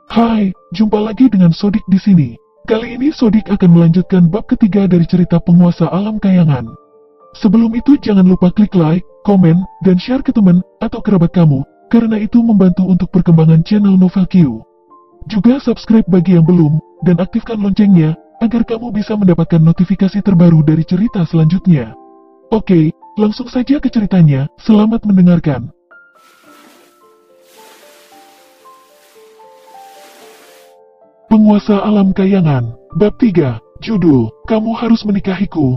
Hai, jumpa lagi dengan Sodik di sini. Kali ini Sodik akan melanjutkan bab ketiga dari cerita Penguasa Alam Kayangan. Sebelum itu jangan lupa klik like, komen, dan share ke teman atau kerabat kamu, karena itu membantu untuk perkembangan channel Novel Q. Juga subscribe bagi yang belum, dan aktifkan loncengnya, agar kamu bisa mendapatkan notifikasi terbaru dari cerita selanjutnya. Oke, langsung saja ke ceritanya, selamat mendengarkan. Penguasa Alam Kayangan, Bab 3, Judul, Kamu Harus Menikahiku.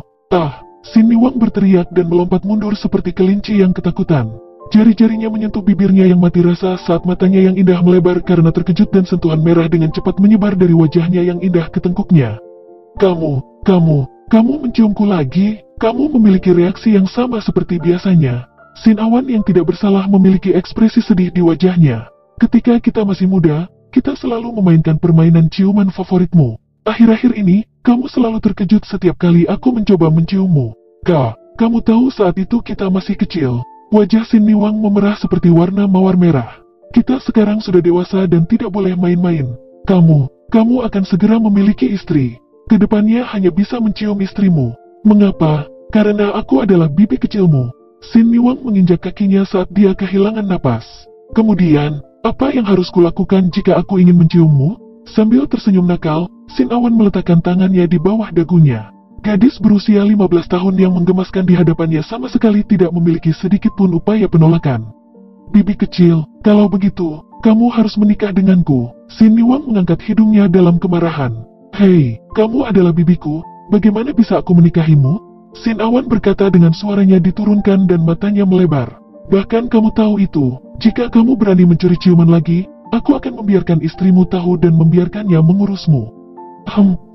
Sin Niwang berteriak dan melompat mundur seperti kelinci yang ketakutan. Jari-jarinya menyentuh bibirnya yang mati rasa saat matanya yang indah melebar karena terkejut dan sentuhan merah dengan cepat menyebar dari wajahnya yang indah ke tengkuknya. Kamu menciumku lagi? Kamu memiliki reaksi yang sama seperti biasanya. Sin Awan yang tidak bersalah memiliki ekspresi sedih di wajahnya. Ketika kita masih muda, kita selalu memainkan permainan ciuman favoritmu. Akhir-akhir ini, kamu selalu terkejut setiap kali aku mencoba menciummu. Kamu tahu saat itu kita masih kecil. Wajah Sin Niwang memerah seperti warna mawar merah. Kita sekarang sudah dewasa dan tidak boleh main-main. Kamu akan segera memiliki istri. Kedepannya hanya bisa mencium istrimu. Mengapa? Karena aku adalah bibi kecilmu. Sin Niwang menginjak kakinya saat dia kehilangan napas. Kemudian, apa yang harus kulakukan jika aku ingin menciummu? Sambil tersenyum nakal, Sin Awan meletakkan tangannya di bawah dagunya. Gadis berusia 15 tahun yang menggemaskan di hadapannya sama sekali tidak memiliki sedikit pun upaya penolakan. Bibi kecil, kalau begitu, kamu harus menikah denganku. Sin Niwang mengangkat hidungnya dalam kemarahan. Hei, kamu adalah bibiku, bagaimana bisa aku menikahimu? Sin Awan berkata dengan suaranya diturunkan dan matanya melebar. Bahkan kamu tahu itu, jika kamu berani mencuri ciuman lagi, aku akan membiarkan istrimu tahu dan membiarkannya mengurusmu.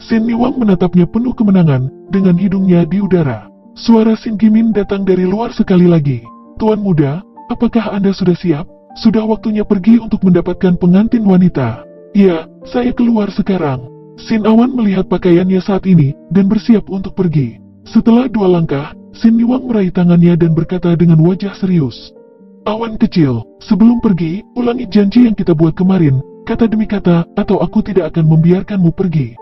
Sin Niwang menatapnya penuh kemenangan, dengan hidungnya di udara. Suara Sin Gimin datang dari luar sekali lagi. Tuan muda, apakah Anda sudah siap? Sudah waktunya pergi untuk mendapatkan pengantin wanita. Ya, saya keluar sekarang. Sin Awan melihat pakaiannya saat ini, dan bersiap untuk pergi. Setelah 2 langkah, Sin Niwang meraih tangannya dan berkata dengan wajah serius. Awan kecil, sebelum pergi, ulangi janji yang kita buat kemarin, kata demi kata, atau aku tidak akan membiarkanmu pergi.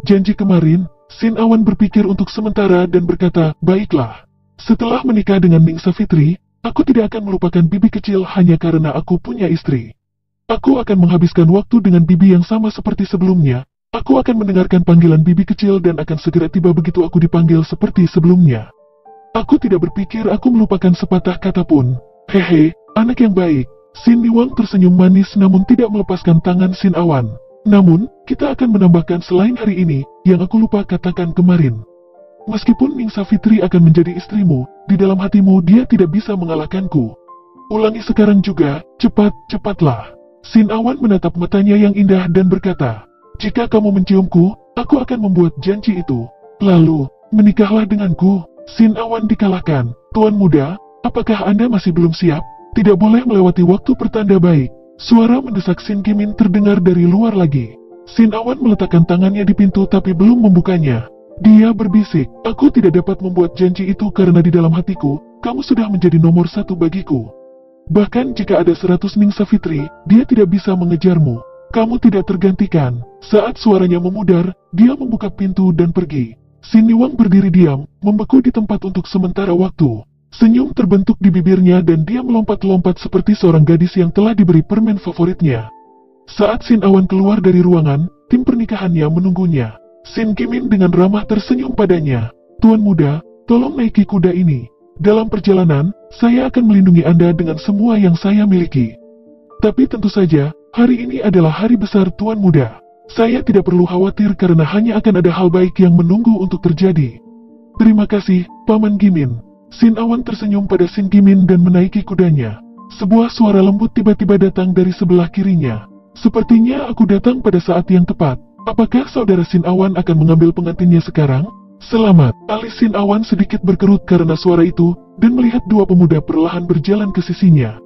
Janji kemarin, Sin Awan berpikir untuk sementara dan berkata, baiklah. Setelah menikah dengan Ning Savitri, aku tidak akan melupakan bibi kecil hanya karena aku punya istri. Aku akan menghabiskan waktu dengan bibi yang sama seperti sebelumnya. Aku akan mendengarkan panggilan bibi kecil dan akan segera tiba begitu aku dipanggil seperti sebelumnya. Aku tidak berpikir aku melupakan sepatah kata pun. Hehe, anak yang baik. Sin Niwang tersenyum manis namun tidak melepaskan tangan Sin Awan. Namun, kita akan menambahkan selain hari ini, yang aku lupa katakan kemarin. Meskipun Ning Savitri akan menjadi istrimu, di dalam hatimu dia tidak bisa mengalahkanku. Ulangi sekarang juga, cepatlah. Sin Awan menatap matanya yang indah dan berkata, jika kamu menciumku, aku akan membuat janji itu. Lalu, menikahlah denganku. Sin Awan dikalahkan. Tuan muda, apakah Anda masih belum siap? Tidak boleh melewati waktu pertanda baik. Suara mendesak Sin Gimin terdengar dari luar lagi. Sin Awan meletakkan tangannya di pintu tapi belum membukanya. Dia berbisik, aku tidak dapat membuat janji itu karena di dalam hatiku, kamu sudah menjadi nomor 1 bagiku. Bahkan jika ada 100 Ning Savitri, dia tidak bisa mengejarmu. Kamu tidak tergantikan. Saat suaranya memudar, dia membuka pintu dan pergi. Sin Niwang berdiri diam, membeku di tempat untuk sementara waktu. Senyum terbentuk di bibirnya dan dia melompat-lompat seperti seorang gadis yang telah diberi permen favoritnya. Saat Sin Awan keluar dari ruangan, tim pernikahannya menunggunya. Sin Gimin dengan ramah tersenyum padanya. Tuan muda, tolong naiki kuda ini. Dalam perjalanan, saya akan melindungi Anda dengan semua yang saya miliki. Tapi tentu saja, hari ini adalah hari besar Tuan muda. Saya tidak perlu khawatir karena hanya akan ada hal baik yang menunggu untuk terjadi. Terima kasih, Paman Gimin. Sin Awan tersenyum pada Sin Gimin dan menaiki kudanya. Sebuah suara lembut tiba-tiba datang dari sebelah kirinya. Sepertinya aku datang pada saat yang tepat. Apakah saudara Sin Awan akan mengambil pengantinnya sekarang? Selamat. Alis Sin Awan sedikit berkerut karena suara itu, dan melihat 2 pemuda perlahan berjalan ke sisinya.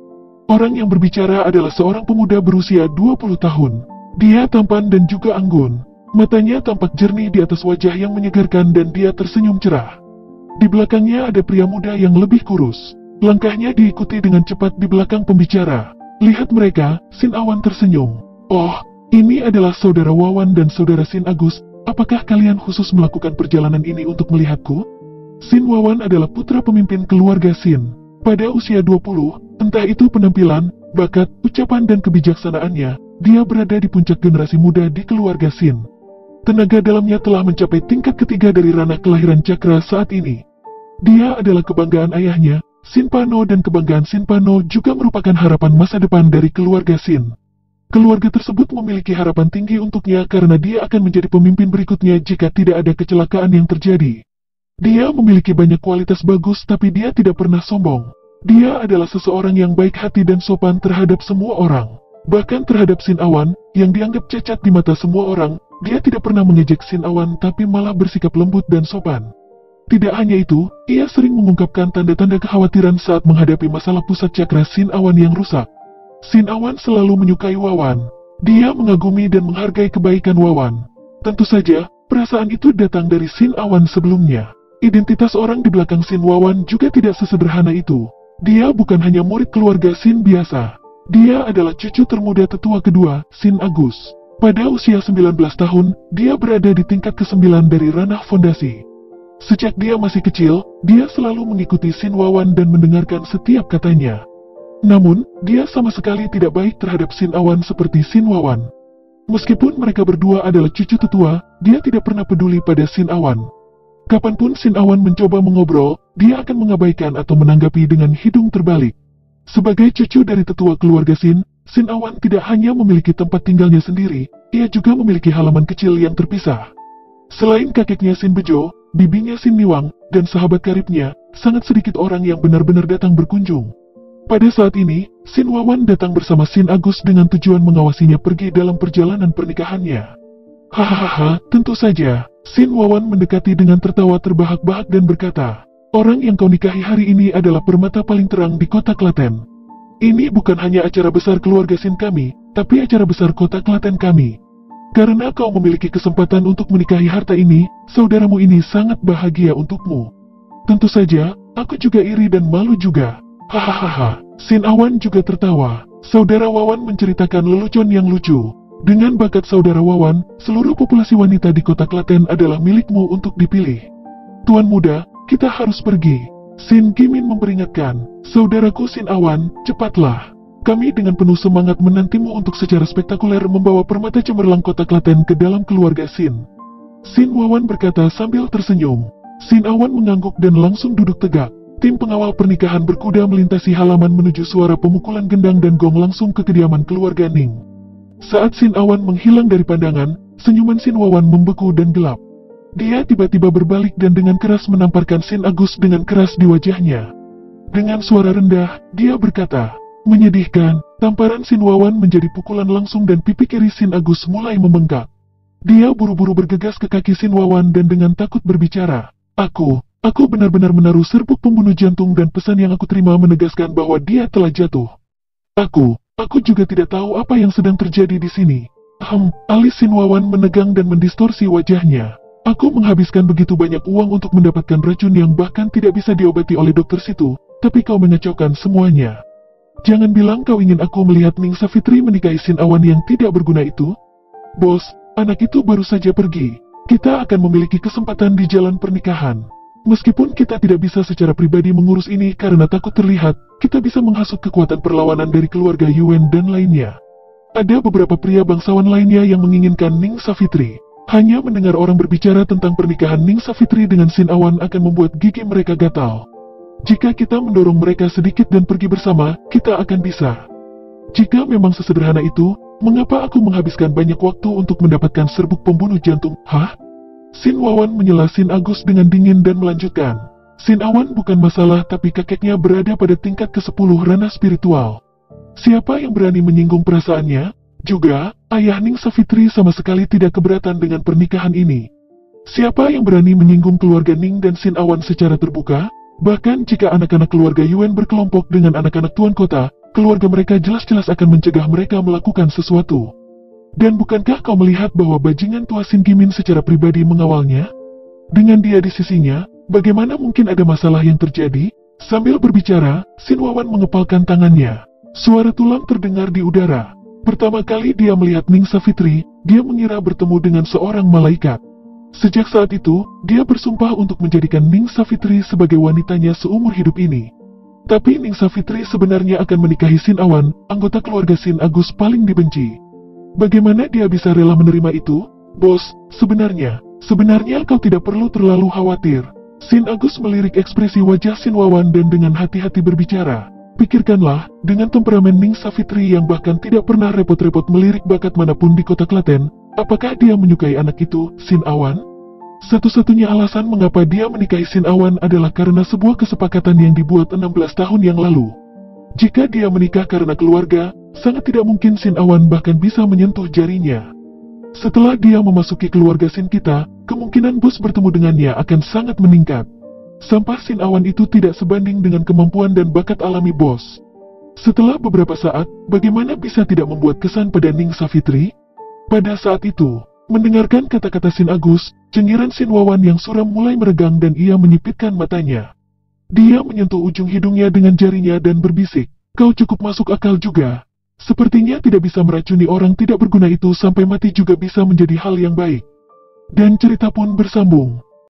Orang yang berbicara adalah seorang pemuda berusia 20 tahun. Dia tampan dan juga anggun. Matanya tampak jernih di atas wajah yang menyegarkan dan dia tersenyum cerah. Di belakangnya ada pria muda yang lebih kurus. Langkahnya diikuti dengan cepat di belakang pembicara. Lihat mereka, Sin Awan tersenyum. Oh, Ini adalah saudara Wawan dan saudara Sin Agus. Apakah kalian khusus melakukan perjalanan ini untuk melihatku? Sin Wawan adalah putra pemimpin keluarga Sin. Pada usia 20, entah itu penampilan, bakat, ucapan dan kebijaksanaannya, dia berada di puncak generasi muda di keluarga Sin. Tenaga dalamnya telah mencapai tingkat ketiga dari ranah kelahiran cakra saat ini. Dia adalah kebanggaan ayahnya, Sin Pano, dan kebanggaan Sin Pano juga merupakan harapan masa depan dari keluarga Sin. Keluarga tersebut memiliki harapan tinggi untuknya karena dia akan menjadi pemimpin berikutnya jika tidak ada kecelakaan yang terjadi. Dia memiliki banyak kualitas bagus tapi dia tidak pernah sombong. Dia adalah seseorang yang baik hati dan sopan terhadap semua orang. Bahkan terhadap Sin Awan, yang dianggap cacat di mata semua orang, dia tidak pernah mengejek Sin Awan tapi malah bersikap lembut dan sopan. Tidak hanya itu, ia sering mengungkapkan tanda-tanda kekhawatiran saat menghadapi masalah pusat cakra Sin Awan yang rusak. Sin Awan selalu menyukai Wawan. Dia mengagumi dan menghargai kebaikan Wawan. Tentu saja, perasaan itu datang dari Sin Awan sebelumnya. Identitas orang di belakang Sin Wawan juga tidak sesederhana itu. Dia bukan hanya murid keluarga Sin biasa. Dia adalah cucu termuda tetua kedua, Sin Agus. Pada usia 19 tahun, dia berada di tingkat ke-9 dari ranah fondasi. Sejak dia masih kecil, dia selalu mengikuti Sin Wawan dan mendengarkan setiap katanya. Namun, dia sama sekali tidak baik terhadap Sin Awan seperti Sin Wawan. Meskipun mereka berdua adalah cucu tetua, dia tidak pernah peduli pada Sin Awan. Kapanpun Sin Awan mencoba mengobrol, dia akan mengabaikan atau menanggapi dengan hidung terbalik. Sebagai cucu dari tetua keluarga Sin, Sin Awan tidak hanya memiliki tempat tinggalnya sendiri, ia juga memiliki halaman kecil yang terpisah. Selain kakeknya Sin Bejo, bibinya Sin Niwang, dan sahabat karibnya, sangat sedikit orang yang benar-benar datang berkunjung. Pada saat ini, Sin Wawan datang bersama Sin Agus dengan tujuan mengawasinya pergi dalam perjalanan pernikahannya. Hahaha, tentu saja. Sin Wawan mendekati dengan tertawa terbahak-bahak dan berkata, "Orang yang kau nikahi hari ini adalah permata paling terang di kota Klaten. Ini bukan hanya acara besar keluarga Sin kami, tapi acara besar kota Klaten kami. Karena kau memiliki kesempatan untuk menikahi harta ini, saudaramu ini sangat bahagia untukmu. Tentu saja, aku juga iri dan malu juga." Hahaha, Sin Awan juga tertawa. Saudara Wawan menceritakan lelucon yang lucu. Dengan bakat saudara Wawan, seluruh populasi wanita di kota Klaten adalah milikmu untuk dipilih. Tuan muda, kita harus pergi. Sin Gimin memperingatkan, saudaraku Sin Awan, cepatlah. Kami dengan penuh semangat menantimu untuk secara spektakuler membawa permata cemerlang kota Klaten ke dalam keluarga Sin. Sin Wawan berkata sambil tersenyum. Sin Awan mengangguk dan langsung duduk tegak. Tim pengawal pernikahan berkuda melintasi halaman menuju suara pemukulan gendang dan gong langsung ke kediaman keluarga Ning. Saat Sin Awan menghilang dari pandangan, senyuman Sin Wawan membeku dan gelap. Dia tiba-tiba berbalik dan dengan keras menamparkan Sin Agus dengan keras di wajahnya. Dengan suara rendah, dia berkata, "Menyedihkan." Tamparan Sin Wawan menjadi pukulan langsung dan pipi kiri Sin Agus mulai membengkak. Dia buru-buru bergegas ke kaki Sin Wawan dan dengan takut berbicara, Aku benar-benar menaruh serbuk pembunuh jantung dan pesan yang aku terima menegaskan bahwa dia telah jatuh. Aku juga tidak tahu apa yang sedang terjadi di sini. Alis Sin Wawan menegang dan mendistorsi wajahnya. Aku menghabiskan begitu banyak uang untuk mendapatkan racun yang bahkan tidak bisa diobati oleh dokter situ, tapi kau mengacaukan semuanya. Jangan bilang kau ingin aku melihat Ning Savitri menikahi Sin Awan yang tidak berguna itu. Bos, anak itu baru saja pergi. Kita akan memiliki kesempatan di jalan pernikahan. Meskipun kita tidak bisa secara pribadi mengurus ini karena takut terlihat, kita bisa menghasut kekuatan perlawanan dari keluarga Yuan dan lainnya. Ada beberapa pria bangsawan lainnya yang menginginkan Ning Savitri. Hanya mendengar orang berbicara tentang pernikahan Ning Savitri dengan Sin Awan akan membuat gigi mereka gatal. Jika kita mendorong mereka sedikit dan pergi bersama, kita akan bisa. Jika memang sesederhana itu, mengapa aku menghabiskan banyak waktu untuk mendapatkan serbuk pembunuh jantung? Sin Wawan menyela Sin Agus dengan dingin dan melanjutkan. Sin Awan bukan masalah tapi kakeknya berada pada tingkat ke-10 ranah spiritual. Siapa yang berani menyinggung perasaannya? Juga, ayah Ning Savitri sama sekali tidak keberatan dengan pernikahan ini. Siapa yang berani menyinggung keluarga Ning dan Sin Awan secara terbuka? Bahkan jika anak-anak keluarga Yuan berkelompok dengan anak-anak tuan kota, keluarga mereka jelas-jelas akan mencegah mereka melakukan sesuatu. Dan bukankah kau melihat bahwa bajingan tua Sin Gimin secara pribadi mengawalnya? Dengan dia di sisinya, bagaimana mungkin ada masalah yang terjadi? Sambil berbicara, Sin Wawan mengepalkan tangannya. Suara tulang terdengar di udara. Pertama kali dia melihat Ning Savitri, dia mengira bertemu dengan seorang malaikat. Sejak saat itu, dia bersumpah untuk menjadikan Ning Savitri sebagai wanitanya seumur hidup ini. Tapi Ning Savitri sebenarnya akan menikahi Sin Awan, anggota keluarga Sin Agus paling dibenci. Bagaimana dia bisa rela menerima itu? Bos, sebenarnya kau tidak perlu terlalu khawatir. Sin Agus melirik ekspresi wajah Sin Wawan dan dengan hati-hati berbicara. Pikirkanlah, dengan temperamen Ning Savitri yang bahkan tidak pernah repot-repot melirik bakat manapun di kota Klaten, apakah dia menyukai anak itu, Sin Awan? Satu-satunya alasan mengapa dia menikahi Sin Awan adalah karena sebuah kesepakatan yang dibuat 16 tahun yang lalu. Jika dia menikah karena keluarga, sangat tidak mungkin Sin Awan bahkan bisa menyentuh jarinya. Setelah dia memasuki keluarga Sin kita, kemungkinan bos bertemu dengannya akan sangat meningkat. Sampah Sin Awan itu tidak sebanding dengan kemampuan dan bakat alami bos. Setelah beberapa saat, bagaimana bisa tidak membuat kesan pada Ning Savitri? Pada saat itu, mendengarkan kata-kata Sin Agus, cengiran Sin Wawan yang suram mulai meregang dan ia menyipitkan matanya. Dia menyentuh ujung hidungnya dengan jarinya dan berbisik, "Kau cukup masuk akal juga. Sepertinya tidak bisa meracuni orang tidak berguna itu sampai mati juga bisa menjadi hal yang baik." Dan cerita pun bersambung.